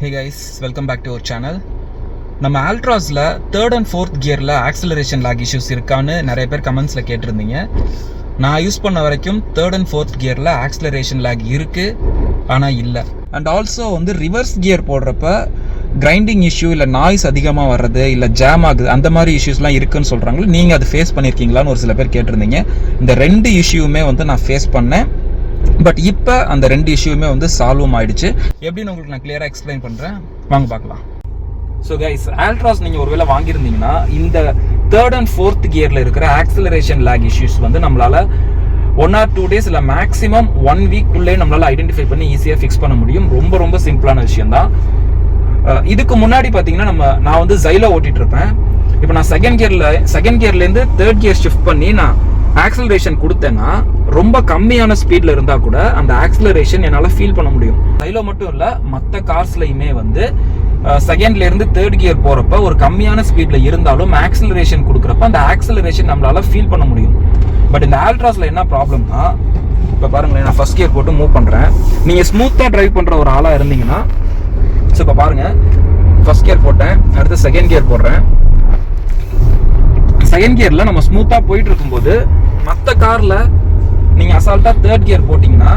Hey guys, welcome back to our channel. நம்ம ஆல்ட்ராஸில் third and fourth கியரில் acceleration lock issues இருக்கான்னு நிறைய பேர் கமெண்ட்ஸில் கேட்டிருந்தீங்க. நான் யூஸ் பண்ண வரைக்கும் தேர்ட் அண்ட் ஃபோர்த் கியரில் ஆக்சிலரேஷன் லாக் இருக்குது, ஆனால் இல்லை. அண்ட் ஆல்சோ வந்து ரிவர்ஸ் கியர் போடுறப்ப கிரைண்டிங் இஷ்யூ இல்லை நாய்ஸ் அதிகமாக வர்றது இல்லை ஜாம் ஆகுது, அந்த மாதிரி இஷ்யூஸ்லாம் இருக்குதுன்னு சொல்கிறாங்க. நீங்கள் அது ஃபேஸ் பண்ணியிருக்கீங்களான்னு ஒரு சில பேர் கேட்டிருந்தீங்க. இந்த ரெண்டு இஷ்யூவுமே வந்து நான் ஃபேஸ் பண்ணேன். பட் இப்போ அந்த ரெண்டு இஷ்யூமே வந்து சால்வும் ஆயிடுச்சு. எப்படின்னு உங்களுக்கு நான் கிளியராக எக்ஸ்பிளைன் பண்ணுறேன், வாங்க பார்க்கலாம். ஸோ கைஸ், ஆல்ட்ராஸ் நீங்கள் ஒருவேளை வாங்கியிருந்தீங்கன்னா இந்த தேர்ட் அண்ட் ஃபோர்த் கியரில் இருக்கிற ஆக்சிலரேஷன் லாக் இஷ்யூஸ் வந்து நம்மளால் 1 or 2 days இல்லை மேக்ஸிமம் 1 week நம்மளால் ஐடென்டிஃபை பண்ணி ஈஸியாக ஃபிக்ஸ் பண்ண முடியும். ரொம்ப ரொம்ப சிம்பிளான விஷயம் தான். இதுக்கு முன்னாடி பார்த்தீங்கன்னா நான் வந்து ஜைலோ ஓட்டிட்டு இருப்பேன். இப்போ நான் செகண்ட் கியர்லேருந்து தேர்ட் கியர் ஷிஃப்ட் பண்ணி நான் ஆக்சிலரேஷன் கொடுத்தேன்னா ரொம்ப கம்மியான ஸ்பீட்ல இருந்தா கூட அந்த ஆக்சிலரேஷன் என்னால் ஃபீல் பண்ண முடியும். சைலோ மட்டும் இல்லை, மற்ற கார்ஸ்லையுமே வந்து செகண்ட்ல இருந்து தேர்ட் கியர் போறப்ப ஒரு கம்மியான ஸ்பீட்ல இருந்தாலும் ஆக்சிலரேஷன் கொடுக்குறப்ப அந்த ஆக்சிலரேஷன் நம்மளால ஃபீல் பண்ண முடியும். பட் இந்த ஆல்ட்ராஸ்ல என்ன ப்ராப்ளம்னா, இப்போ பாருங்களேன், நான் ஃபர்ஸ்ட் கியர் போட்டு மூவ் பண்றேன். நீங்க ஸ்மூத்தா டிரைவ் பண்ற ஒரு ஆளா இருந்தீங்கன்னா, ஸோ இப்போ பாருங்க, ஃபர்ஸ்ட் கியர் போட்டேன், அடுத்து செகண்ட் கியர் போடுறேன். செகண்ட் கியர்ல நம்ம ஸ்மூத்தா போயிட்டு இருக்கும்போது மற்ற கார்ல நீங்க அசால்ட்டா தேர்ட் கியர் போட்டீங்கன்னா,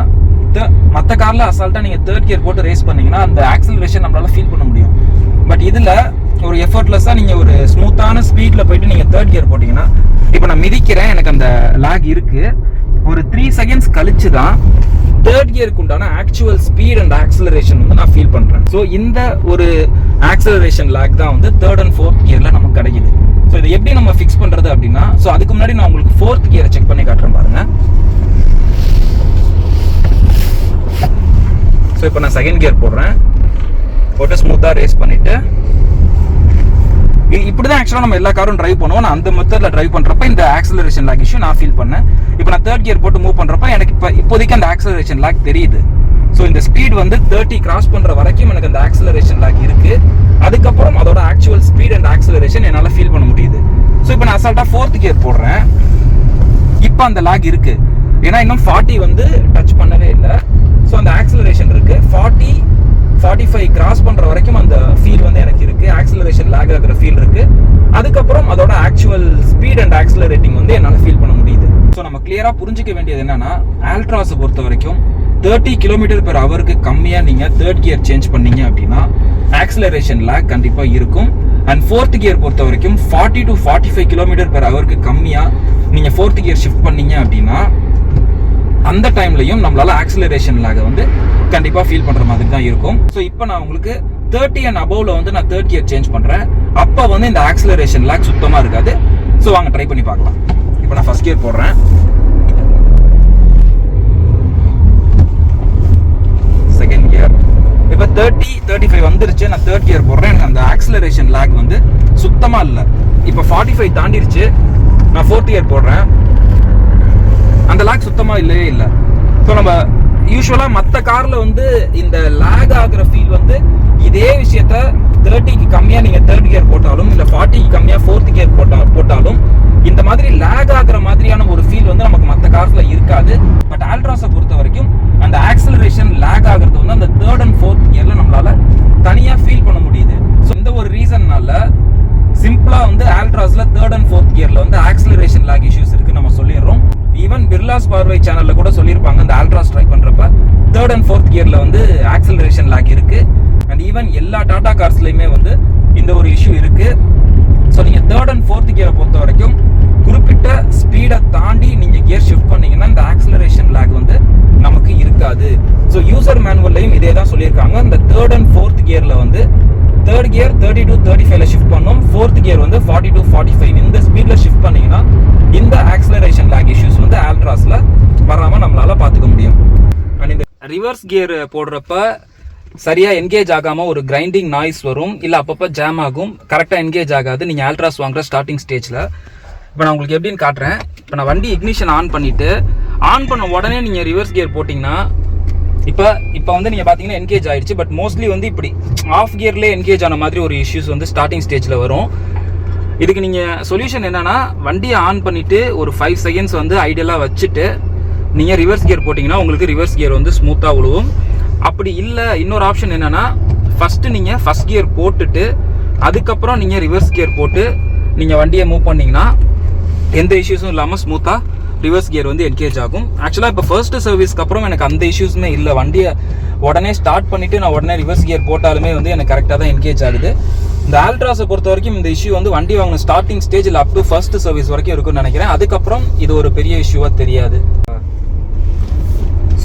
மற்ற கார்ல அசால்ட்டா நீங்க தேர்ட் கியர் போட்டு ரேஸ் பண்ணீங்கன்னா அந்த ஆக்சிலரேஷன் நம்மளால ஃபீல் பண்ண முடியும். பட் இதுல ஒரு எஃபர்ட்லெஸ்ஸா நீங்க ஒரு ஸ்மூத்தான ஸ்பீட்ல போயிட்டு நீங்க தேர்ட் கியர் போட்டீங்கன்னா, இப்போ நான் மிதிக்கிறேன், எனக்கு அந்த லாக் இருக்கு, ஒரு 3 seconds கழிச்சு தான் தேர்ட் கியருக்கு உண்டான ஆக்சுவல் ஸ்பீட் அண்ட் ஆக்சிலரேஷன் வந்து நான் ஃபீல் பண்றேன். ஸோ இந்த ஒரு ஆக்சிலரேஷன் லாக் தான் வந்து தேர்ட் அண்ட் ஃபோர்த் கியர்ல நமக்கு கிடைக்குது. ஸோ இதை எப்படி நம்ம ஃபிக்ஸ் பண்றது அப்படின்னா, ஸோ அதுக்கு முன்னாடி நான் உங்களுக்கு ஃபோர்த் கியரை செக் பண்ணி காட்டுறேன் பாருங்க. ஸோ இப்போ நான் செகண்ட் கியர் போடுறேன், போட்டு ஸ்மூத்தாக ரேஸ் பண்ணிட்டு, இப்படிதான் ஆக்சுவலாக நம்ம எல்லா காரும் டிரைவ் பண்ணுவோம். நான் அந்த மெத்தட்ல டிரைவ் பண்றப்ப இந்த ஆக்சிலரேஷன் லாக் இஷ்யூ நான் ஃபீல் பண்ணேன். இப்போ நான் தேர்ட் கியர் போட்டு மூவ் பண்றப்ப எனக்கு இப்போதைக்கு அந்த ஆக்சிலரேஷன் லாக் தெரியுது. ஸோ இந்த ஸ்பீட் வந்து 30 கிராஸ் பண்ற வரைக்கும் எனக்கு அந்த ஆக்சிலரேஷன் லாக் இருக்கு. அதுக்கப்புறம் அதோட ஆக்சுவல் ஸ்பீட் அண்ட் ஆக்சிலரேஷன் என்னால் ஃபீல் பண்ண முடியுது. ஸோ இப்போ நான் அசால்ட்டா ஃபோர்த் கியர் போடுறேன், இப்போ அந்த லாக் இருக்கு. ஏன்னா இன்னும் 40 வந்து டச் பண்ணவே இல்லை. ஸோ அந்த ஆக்சிலரேஷன் இருக்கு. 45 கிராஸ் பண்ற வரைக்கும் அந்த ஃபீல் வந்து எனக்கு இருக்கு, ஆக்சிலரேஷன் லாக் ஆகிற ஃபீல் இருக்கு. அதுக்கப்புறம் அதோட ஆக்சுவல் ஸ்பீட் அண்ட் ஆக்சிலரேட்டிங் வந்து என்னால் ஃபீல் பண்ண முடியுது. ஸோ நம்ம கிளியரா புரிஞ்சுக்க வேண்டியது என்னன்னா, ஆல்ட்ராஸை பொறுத்த வரைக்கும் 30 km/h கம்மியா நீங்க தேர்ட் கியர் சேஞ்ச் பண்ணீங்க அப்படின்னா ஆக்சிலரேஷன் லாக் கண்டிப்பா இருக்கும். அண்ட் ஃபோர்த் கியர் பொறுத்த வரைக்கும் 40 to 45 km/h கம்மியா நீங்க ஃபோர்த் கியர் ஷிஃப்ட் பண்ணீங்க அப்படின்னா அந்த டைம்லையும் நம்மளால ஆக்சிலரேஷன் லாக வந்து கண்டிப்பா ஃபீல் பண்ற மாதிரி தான் இருக்கும். ஸோ இப்போ நான் உங்களுக்கு 30 and above வந்து நான் தேர்ட் கியர் சேஞ்ச் பண்றேன், அப்போ வந்து இந்த ஆக்சிலரேஷன் லாக் சுத்தமா இருக்காது. ஸோ வாங்க ட்ரை பண்ணி பார்க்கலாம். இப்போ நான் ஃபர்ஸ்ட் கியர் போடுறேன், செகண்ட் கியர், இப்போ 30-35 வந்துருச்சு. நான் தேர்ட் கியர் போடுறேன், எனக்கு அந்த ஆக்சிலரேஷன் லாக் வந்து சுத்தமா இல்லை. இப்போ 45 தாண்டிருச்சு, நான் ஃபோர்த் கியர் போடுறேன், அந்த லாக் சுத்தமா இல்லவே இல்லை. ஸோ நம்ம யூஸ்வலா மற்ற கார்ல வந்து இந்த லாக் ஆகிற ஃபீல் வந்து இதே விஷயத்த 30க்கு கம்மியா நீங்க தேர்ட் கியர் போட்டாலும் இல்லை 40க்கு கம்மியா ஃபோர்த் கியர் போட்டாலும் இந்த மாதிரி லாக் ஆகிற மாதிரியான ஒரு ஃபீல் வந்து நமக்கு மற்ற கார்ஸ்ல இருக்காது. பட் ஆல்ட்ராஸை பொறுத்த வரைக்கும் அந்த ஆக்சிலரேஷன் லாக் ஆகிறது வந்து அந்த தேர்ட் அண்ட் ஃபோர்த் கியர்ல நம்மளால தனியா ஃபீல் பண்ண முடியுது. ஸோ இந்த ஒரு ரீசன்னால சிம்பிளா வந்து ஆல்ட்ராஸ்ல தேர்ட் அண்ட் ஃபோர்த் கியர்ல வந்து ஆக்சிலரேஷன் லாக் இஷ்யூஸ் இருக்கு நம்ம சொல்லிடுறோம். ஈவன் பிர்லாஸ் பார்வை சேனல்ல கூட சொல்லியிருப்பாங்க, அந்த ஆல்ட்ராஸ் ட்ரை பண்றப்ப தேர்ட் அண்ட் ஃபோர்த் கியர்ல வந்து ஆக்சிலரேஷன் லாக் இருக்கு. அண்ட் ஈவன் எல்லா டாடா கார்ஸ்லயுமே வந்து இந்த ஒரு இஷ்யூ இருக்கு. ஸோ நீங்க தேர்ட் அண்ட் ஃபோர்த் கியரை பொறுத்த வரைக்கும் குறிப்பிட்ட ஸ்பீடை தாண்டி நீங்க கியர் ஷிஃப்ட் பண்ணீங்கன்னா இந்த ஆக்சிலரேஷன் லாக் வந்து நமக்கு இருக்காது. ஸோ யூசர் மேனுவல்லையும் இதே தான் சொல்லியிருக்காங்க. இந்த தேர்ட் அண்ட் ஃபோர்த் கியர்ல வந்து தேர்ட் கியர் 30 to 35 ஷிஃப்ட் பண்ணும், ஃபோர்த் கியர் வந்து 40 to 45 இந்த ஸ்பீட்ல ஷிஃப்ட் பண்ணீங்கன்னா இந்த ஆக்சிலரேஷன் லாக் இஷ்யூஸ் வந்து ஆல்ட்ராஸ்ல வராம நம்மளால பாத்துக்க முடியும். அண்ட் இந்த ரிவர்ஸ் கியர் போடுறப்ப சரியா என்கேஜ் ஆகாம ஒரு கிரைண்டிங் நாய்ஸ் வரும், இல்ல அப்பப்ப ஜாம் ஆகும், கரெக்டா என்கேஜ் ஆகாது நீங்க ஆல்ட்ராஸ் வாங்குற ஸ்டார்டிங் ஸ்டேஜ்ல. இப்போ நான் உங்களுக்கு எப்படின்னு காட்டுறேன். இப்போ நான் வண்டி இக்னிஷன் ஆன் பண்ணிட்டு ஆன் பண்ண உடனே நீங்க ரிவர்ஸ் கியர் போட்டீங்கன்னா இப்போ வந்து நீங்க பாத்தீங்கன்னா என்கேஜ் ஆயிடுச்சு. பட் மோஸ்ட்லி வந்து இப்படி ஆஃப் கியர்லேயே என்கேஜ் ஆன மாதிரி ஒரு இஷ்யூஸ் வந்து ஸ்டார்டிங் ஸ்டேஜ்ல வரும். இதுக்கு நீங்க சொல்யூஷன் என்னன்னா, வண்டியை ஆன் பண்ணிட்டு ஒரு 5 seconds வந்து ஐடியலா வச்சுட்டு நீங்க ரிவர்ஸ் கியர் போட்டீங்கன்னா உங்களுக்கு ரிவர்ஸ் கியர் வந்து ஸ்மூத்தா விழுவும். அப்படி இல்லை, இன்னொரு ஆப்ஷன் என்னன்னா ஃபஸ்ட்டு நீங்கள் ஃபஸ்ட் கியர் போட்டுட்டு அதுக்கப்புறம் நீங்கள் ரிவர்ஸ் கியர் போட்டு நீங்கள் வண்டியை மூவ் பண்ணிங்கன்னா எந்த இஷ்யூஸும் இல்லாமல் ஸ்மூத்தாக ரிவர்ஸ் கியர் வந்து என்கேஜ் ஆகும். ஆக்சுவலாக இப்போ ஃபர்ஸ்ட் சர்வீஸ்க்கு அப்புறம் எனக்கு அந்த இஷ்யூஸுமே இல்லை. வண்டியை உடனே ஸ்டார்ட் பண்ணிவிட்டு நான் உடனே ரிவர்ஸ் கியர் போட்டாலுமே வந்து எனக்கு கரெக்டாக தான் என்கேஜ் ஆகுது. இந்த ஆல்ட்ராஸை பொறுத்த வரைக்கும் இந்த இஷ்யூ வந்து வண்டி வாங்கின ஸ்டார்டிங் ஸ்டேஜில் அப் டு ஃபர்ஸ்ட் சர்வீஸ் வரைக்கும் இருக்குன்னு நினைக்கிறேன். அதுக்கப்புறம் இது ஒரு பெரிய இஷ்யூவாக தெரியாது.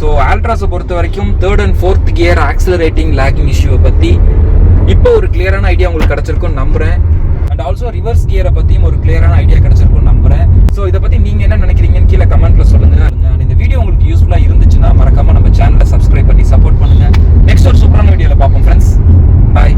ஸோ ஆல்ட்ராஸை பொறுத்த வரைக்கும் 3rd and 4th gear accelerating lacking இஷ்யூவை பற்றி இப்போ ஒரு கிளியரான ஐடியா உங்களுக்கு கிடச்சிருக்குன்னு நம்புகிறேன். அண்ட் ஆல்சோ ரிவர்ஸ் கியரை பற்றியும் ஒரு கிளியரான ஐடியா கிடச்சிருக்குன்னு நம்புகிறேன். ஸோ இதை பற்றி நீங்கள் என்ன நினைக்கிறீங்கன்னு கீழே கமெண்ட்ல சொல்லுங்கள். இந்த வீடியோ உங்களுக்கு யூஸ்ஃபுல்லாக இருந்துச்சுன்னா மறக்காமல் நம்ம சேனலை சப்ஸ்கிரைப் பண்ணி சப்போர்ட் பண்ணுங்கள். நெக்ஸ்ட் ஒரு சூப்பரான வீடியோவில் பார்ப்போம் ஃப்ரெண்ட்ஸ். பாய்.